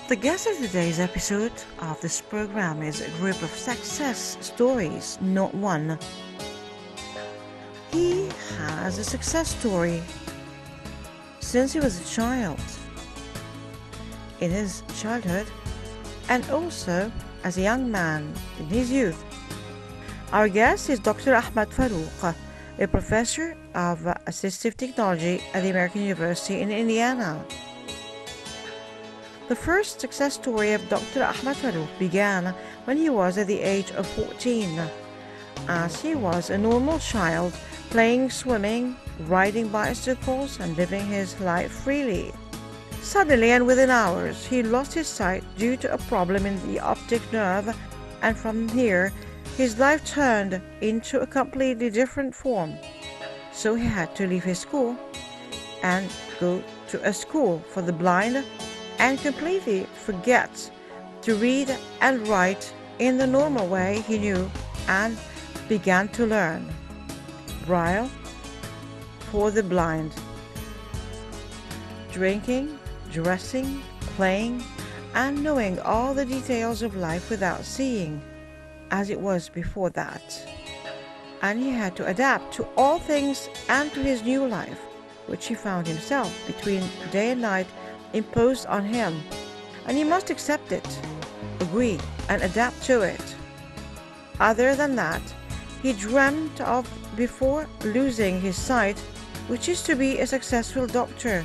The guest of today's episode of this program is a group of success stories, not one. He has a success story since he was a child, in his childhood, and also as a young man in his youth. Our guest is Dr. Ahmed Farouk, a professor of assistive technology at the American University in Indiana. The first success story of Dr. Ahmed Farouk began when he was at the age of 14, as he was a normal child playing swimming, riding bicycles, and living his life freely. Suddenly and within hours, he lost his sight due to a problem in the optic nerve, and from here, his life turned into a completely different form. So he had to leave his school and go to a school for the blind and completely forget to read and write in the normal way he knew, and began to learn Braille for the blind. Drinking, dressing, playing, and knowing all the details of life without seeing, as it was before that. And he had to adapt to all things and to his new life, which he found himself between day and night imposed on him, and he must accept it, agree, and adapt to it. Other than that, he dreamt of before losing his sight, which is to be a successful doctor.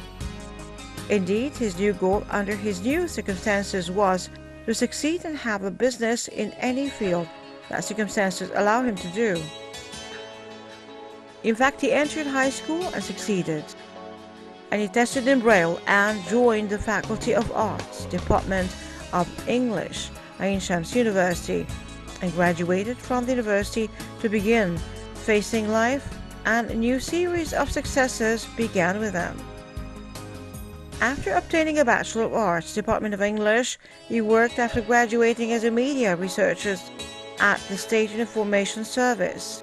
Indeed, his new goal under his new circumstances was to succeed and have a business in any field that circumstances allow him to do. In fact, he entered high school and succeeded, and he tested in Braille and joined the Faculty of Arts, Department of English at Ain Shams University, and graduated from the university to begin facing life, and a new series of successes began with him. After obtaining a Bachelor of Arts, Department of English, he worked after graduating as a media researcher at the State Information Service.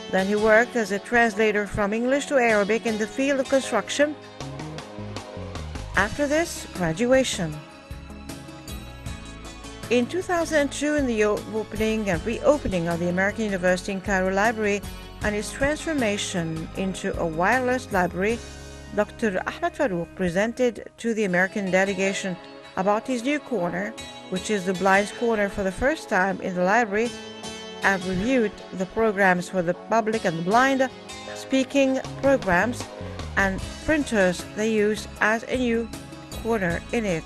Then he worked as a translator from English to Arabic in the field of construction. After this, graduation. In 2002, in the opening and reopening of the American University in Cairo Library and its transformation into a wireless library, Dr. Ahmed Farouk presented to the American delegation about his new corner, which is the Blind's Corner, for the first time in the library, and reviewed the programs for the public and the blind, speaking programs, and printers they use as a new corner in it.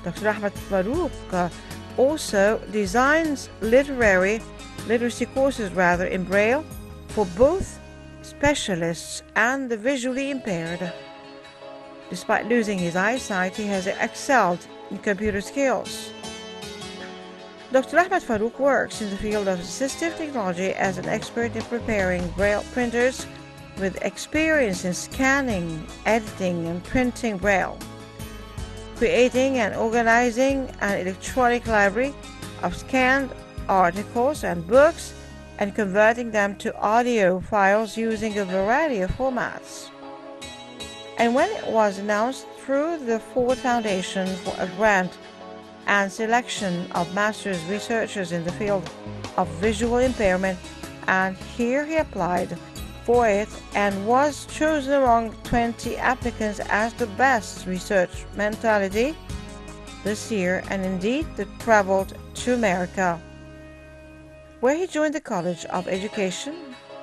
Dr. Ahmed Farouk also designs literacy courses in Braille for both specialists and the visually impaired. Despite losing his eyesight, he has excelled in computer skills. Dr. Ahmed Farouk works in the field of assistive technology as an expert in preparing Braille printers with experience in scanning, editing, and printing Braille, creating and organizing an electronic library of scanned articles and books, and converting them to audio files using a variety of formats. And when it was announced through the Ford Foundation for a grant and selection of master's researchers in the field of visual impairment, and here he applied for it and was chosen among 20 applicants as the best research mentality this year, and indeed traveled to America, where he joined the College of Education,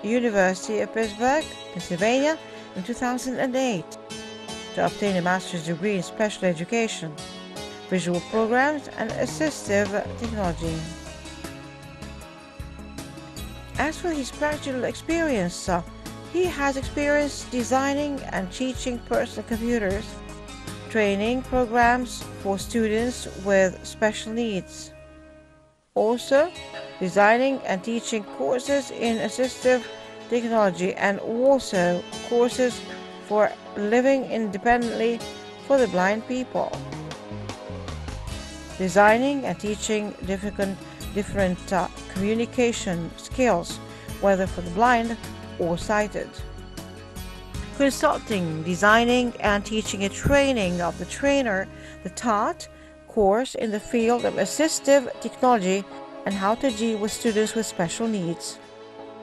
University of Pittsburgh, Pennsylvania, in 2008 to obtain a master's degree in special education, visual programs, and assistive technology. As for his practical experience, he has experience designing and teaching personal computers, training programs for students with special needs, also designing and teaching courses in assistive technology, and also courses for living independently for the blind people, designing and teaching different communication skills, whether for the blind or sighted. consulting, designing, and teaching a training of the trainer, the taught course in the field of assistive technology and how to deal with students with special needs.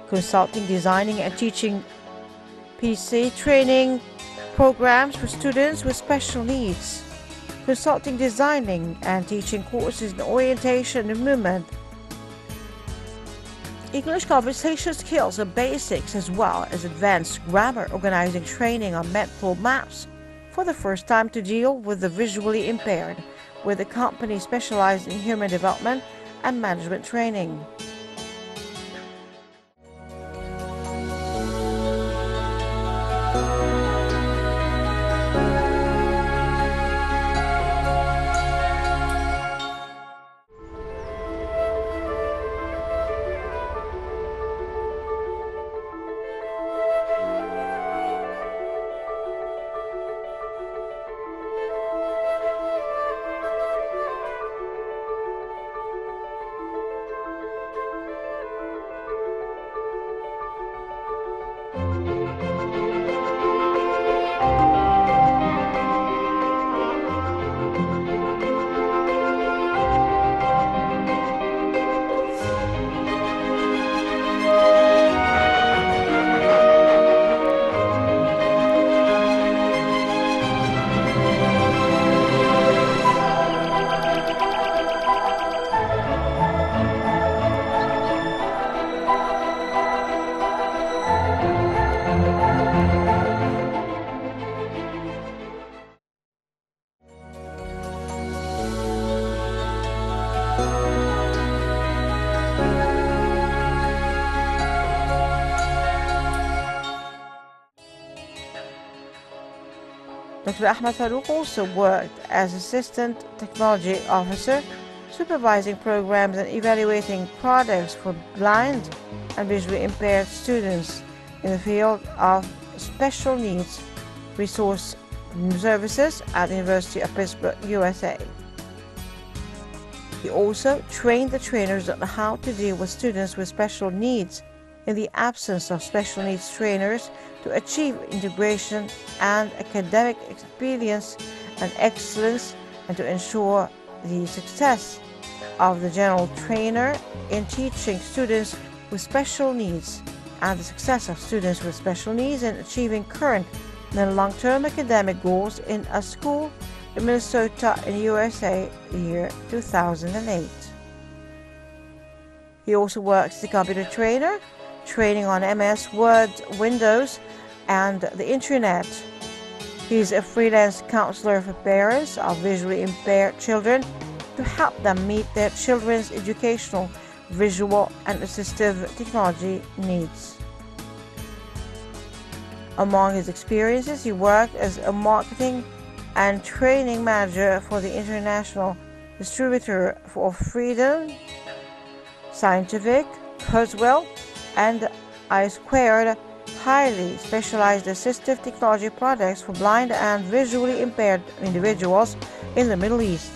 Consulting, designing, and teaching PC training programs for students with special needs. Consulting, designing, and teaching courses in orientation and movement. English conversation skills and basics, as well as advanced grammar, organizing training on mental maps for the first time to deal with the visually impaired, with a company specialized in human development and management training. Dr. Ahmed Farouk also worked as Assistant Technology Officer, supervising programs and evaluating products for blind and visually impaired students in the field of special needs resource services at the University of Pittsburgh, USA. He also trained the trainers on how to deal with students with special needs in the absence of special needs trainers to achieve integration and academic experience and excellence, and to ensure the success of the general trainer in teaching students with special needs and the success of students with special needs in achieving current and long-term academic goals in a school in Minnesota in USA year 2008. He also works as a computer trainer, training on MS Word, Windows, and the Internet. He's a freelance counselor for parents of visually impaired children to help them meet their children's educational, visual, and assistive technology needs. Among his experiences, he worked as a marketing and training manager for the international distributor for Freedom Scientific, Kurzweil, and I2, highly specialized assistive technology products for blind and visually impaired individuals in the Middle East.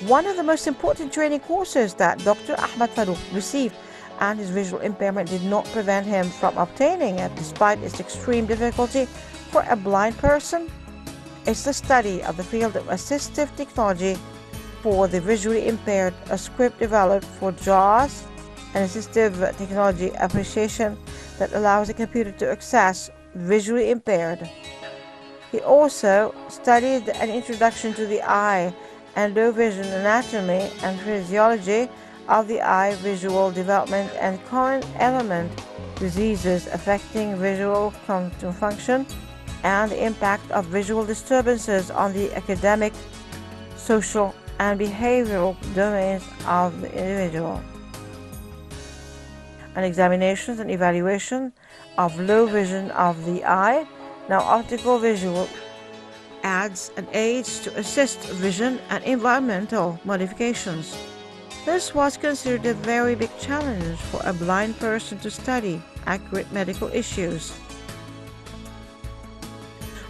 One of the most important training courses that Dr. Ahmad Farouk received, and his visual impairment did not prevent him from obtaining it despite its extreme difficulty for a blind person, is the study of the field of assistive technology for the visually impaired, a script developed for JAWS, an assistive technology application that allows a computer to access visually impaired. He also studied an introduction to the eye and low vision anatomy and physiology of the eye, visual development and current element diseases affecting visual function, and the impact of visual disturbances on the academic, social, and behavioral domains of the individual. An examination and evaluation of low vision of the eye. Now, optical visual adds an aids to assist vision and environmental modifications. This was considered a very big challenge for a blind person to study accurate medical issues.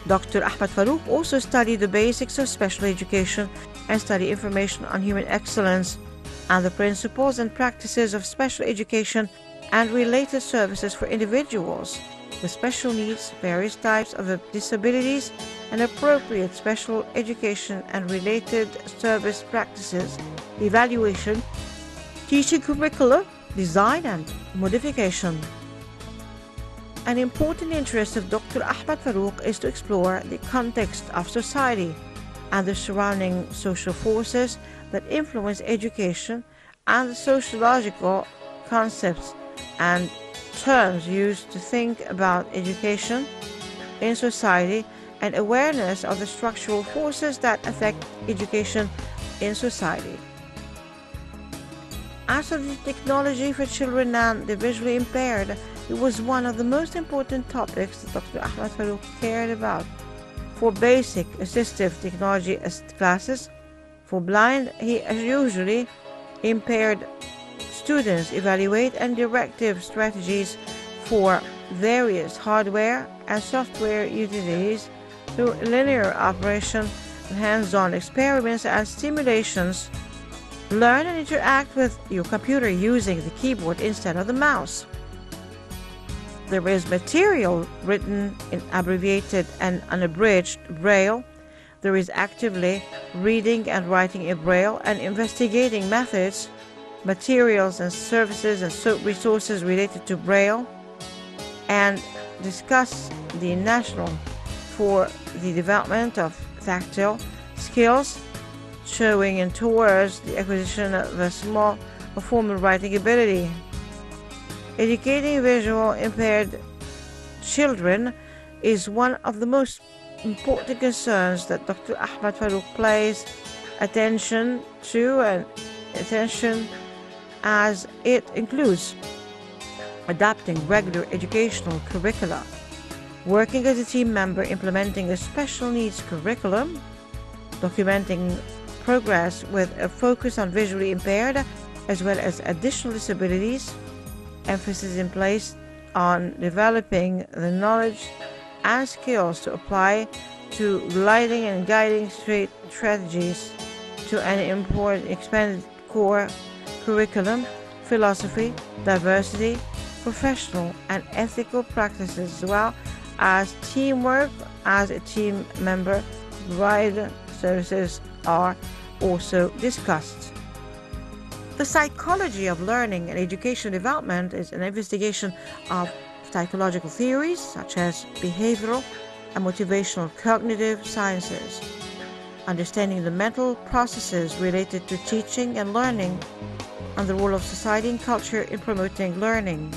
Dr. Ahmad Farouk also studied the basics of special education and studied information on human excellence and the principles and practices of special education and related services for individuals with special needs, various types of disabilities, and appropriate special education and related service practices, evaluation, teaching curricula, design and modification. An important interest of Dr. Ahmad Farouk is to explore the context of society and the surrounding social forces that influence education and the sociological concepts and terms used to think about education in society and awareness of the structural forces that affect education in society. As for the technology for children and the visually impaired, it was one of the most important topics that Dr. Ahmad Farouk cared about. For basic assistive technology classes, for blind, he usually impaired students evaluate and directive strategies for various hardware and software utilities through linear operation and hands-on experiments and simulations. Learn and interact with your computer using the keyboard instead of the mouse. There is material written in abbreviated and unabridged Braille. There is actively reading and writing in Braille and investigating methods, materials and services and resources related to Braille, and discuss the National for the Development of Tactile Skills, showing and towards the acquisition of a small formal writing ability. Educating visual impaired children is one of the most important concerns that Dr. Ahmad Farouk pays attention to, as it includes adopting regular educational curricula, working as a team member implementing a special needs curriculum, documenting progress with a focus on visually impaired as well as additional disabilities, emphasis in place on developing the knowledge and skills to apply to lighting and guiding strategies to an important expanded core curriculum, philosophy, diversity, professional and ethical practices, as well as teamwork as a team member. Provided services are also discussed. The psychology of learning and education development is an investigation of psychological theories such as behavioral and motivational cognitive sciences, understanding the mental processes related to teaching and learning, and the role of society and culture in promoting learning.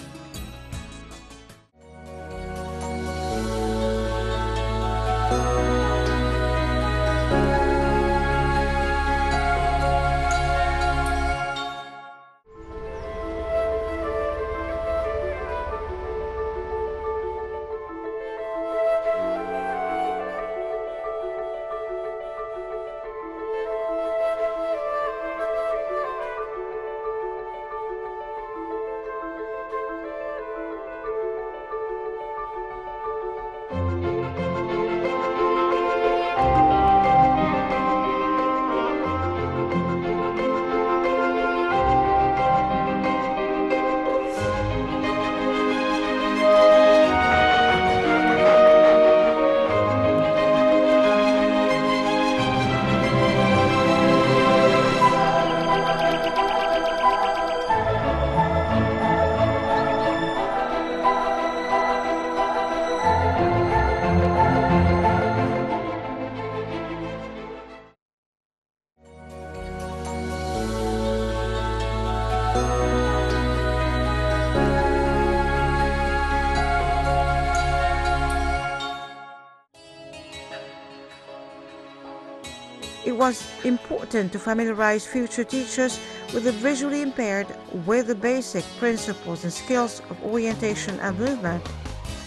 was important to familiarize future teachers with the visually impaired with the basic principles and skills of orientation and movement.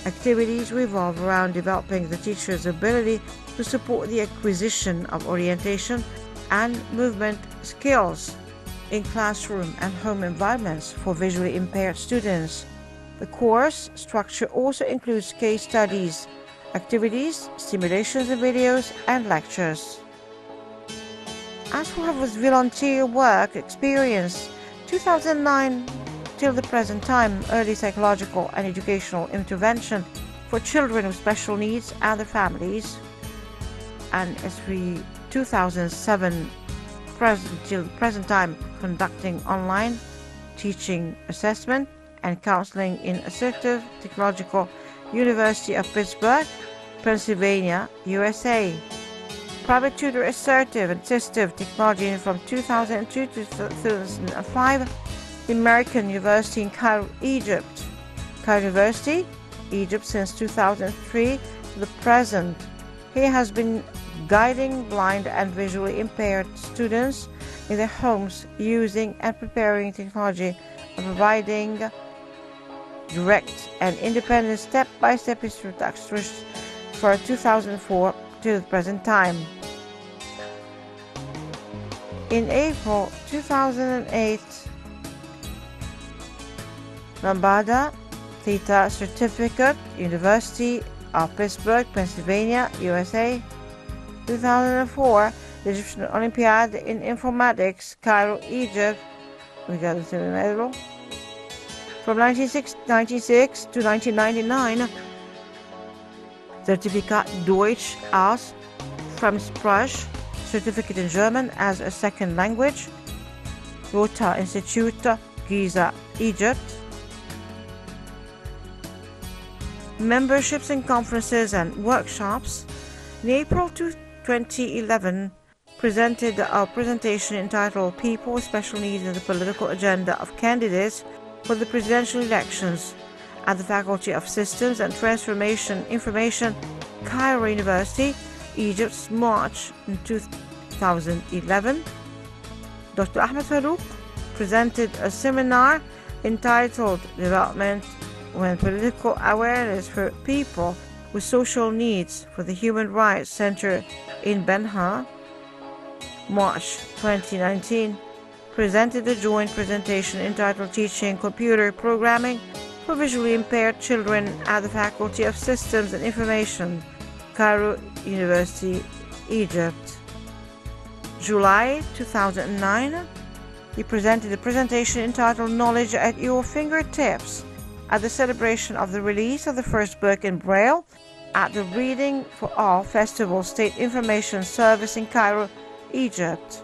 Activities revolve around developing the teacher's ability to support the acquisition of orientation and movement skills in classroom and home environments for visually impaired students. The course structure also includes case studies, activities, simulations and videos, and lectures. As for her volunteer work experience, 2009 till the present time, early psychological and educational intervention for children with special needs and their families, and as we 2007 till present time, conducting online teaching assessment and counseling in Assertive Technological University of Pittsburgh, Pennsylvania, USA. Private tutor Assertive and Assistive Technology from 2002 to 2005, the American University in Cairo, Egypt. Cairo University, Egypt since 2003 to the present. He has been guiding blind and visually impaired students in their homes using and preparing technology and providing direct and independent step-by-step instructions for 2004 to the present time. In April 2008, Lambda Theta Certificate, University of Pittsburgh, Pennsylvania, USA. 2004, the Egyptian Olympiad in Informatics, Cairo, Egypt. We got it in the middle. From 1996 to 1999, Certificat Deutsch als Fremdsprach, certificate in German as a second language, Rota Institute, Giza, Egypt. Memberships and conferences and workshops. In April 2011, presented a presentation entitled People with Special Needs and the Political Agenda of Candidates for the Presidential Elections at the Faculty of Systems and Transformation Information, Cairo University, Egypt, March in 2011. Dr. Ahmed Farouk presented a seminar entitled Development and Political Awareness for People with Social Needs for the Human Rights Center in Benha, March 2019, presented a joint presentation entitled Teaching Computer Programming for Visually Impaired Children at the Faculty of Systems and Information, Cairo University, Egypt. July 2009, he presented a presentation entitled Knowledge at Your Fingertips at the celebration of the release of the first book in Braille at the Reading for All Festival State Information Service in Cairo, Egypt.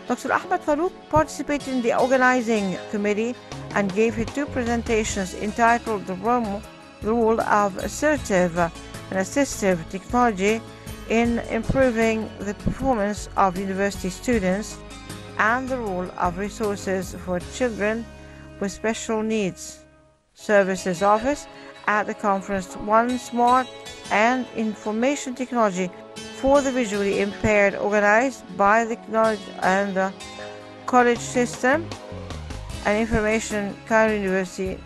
Dr. Ahmed Farouk participated in the organizing committee and gave her two presentations entitled The Role of Assertive and Assistive Technology in Improving the Performance of University Students and the Role of Resources for Children with Special Needs Services Office at the conference One Smart and Information Technology for the Visually Impaired, organized by the Knowledge and the College System and Information, Cairo University.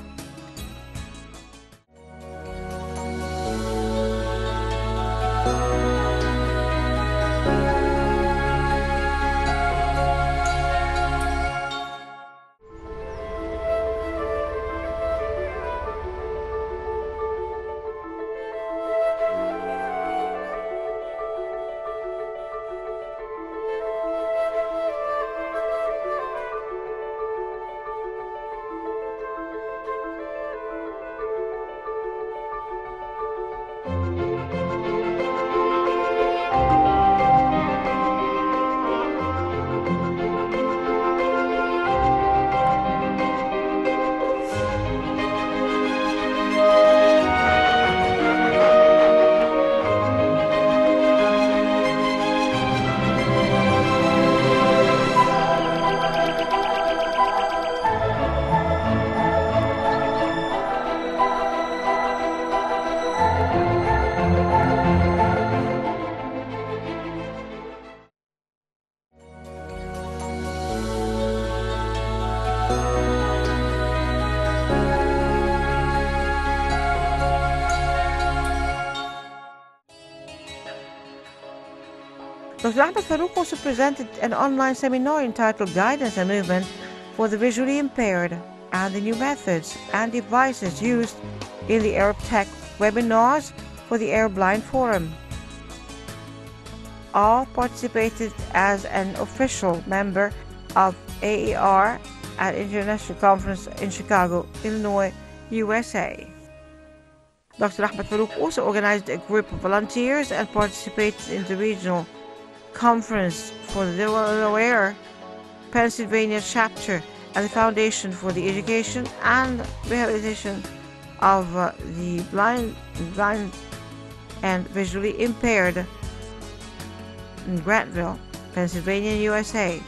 Dr. Ahmed Farouk also presented an online seminar entitled Guidance and Movement for the Visually Impaired and the New Methods and Devices Used in the Arab Tech webinars for the Arab Blind Forum. All participated as an official member of AER at International Conference in Chicago, Illinois, USA. Dr. Ahmed Farouk also organized a group of volunteers and participated in the regional conference for the Delaware, Pennsylvania chapter and the Foundation for the Education and Rehabilitation of the blind and visually impaired in Grantville, Pennsylvania, USA.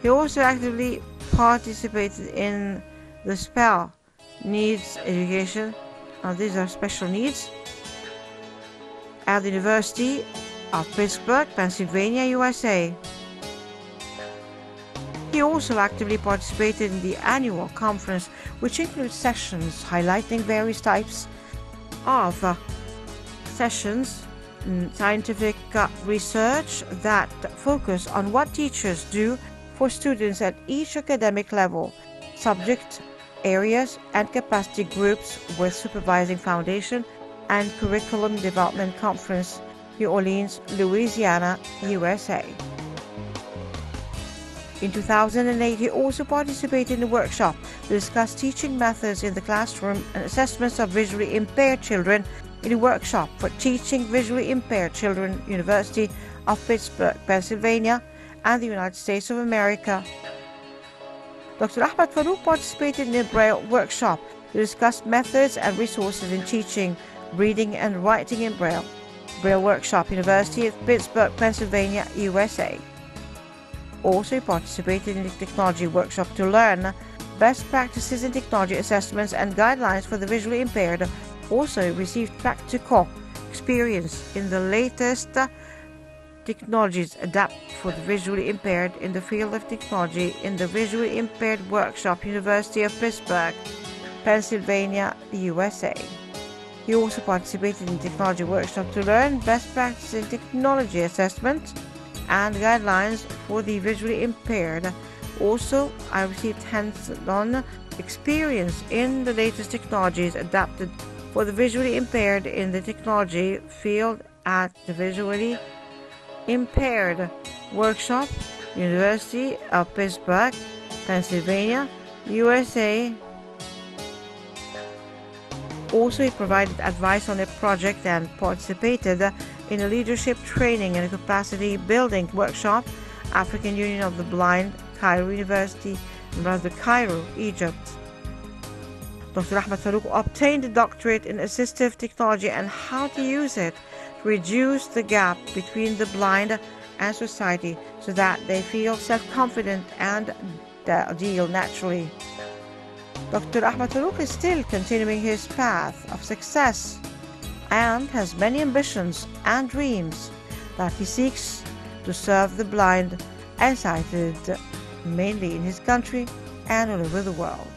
He also actively participated in the SPELL Needs Education. These are special needs at the University of Pittsburgh, Pennsylvania, USA. He also actively participated in the annual conference, which includes sessions highlighting various types of sessions in scientific research that focus on what teachers do for students at each academic level, subject areas and capacity groups with Supervising Foundation and Curriculum Development Conference, New Orleans, Louisiana, USA. In 2008, he also participated in a workshop to discuss teaching methods in the classroom and assessments of visually impaired children in a workshop for Teaching Visually Impaired Children, University of Pittsburgh, Pennsylvania, and the United States of America. Dr. Ahmed Farouk participated in a Braille workshop to discuss methods and resources in teaching, reading, and writing in Braille. Braille Workshop, University of Pittsburgh, Pennsylvania, USA. Also, he participated in the technology workshop to learn best practices in technology assessments and guidelines for the visually impaired. Also received practical experience in the latest technologies adapted for the visually impaired in the field of technology in the Visually Impaired Workshop, University of Pittsburgh, Pennsylvania, USA. He also participated in the technology workshop to learn best practices in technology assessment and guidelines for the visually impaired. Also, I received hands-on experience in the latest technologies adapted for the visually impaired in the technology field at the Visually Impaired Workshop, University of Pittsburgh, Pennsylvania, USA. Also, he provided advice on a project and participated in a leadership training and a capacity building workshop, African Union of the Blind, Cairo University, Cairo, Egypt. Dr. Ahmed Farouk obtained a doctorate in assistive technology and how to use it to reduce the gap between the blind and society so that they feel self-confident and deal naturally. Dr. Ahmed Farouk is still continuing his path of success and has many ambitions and dreams that he seeks to serve the blind and sighted, mainly in his country and all over the world.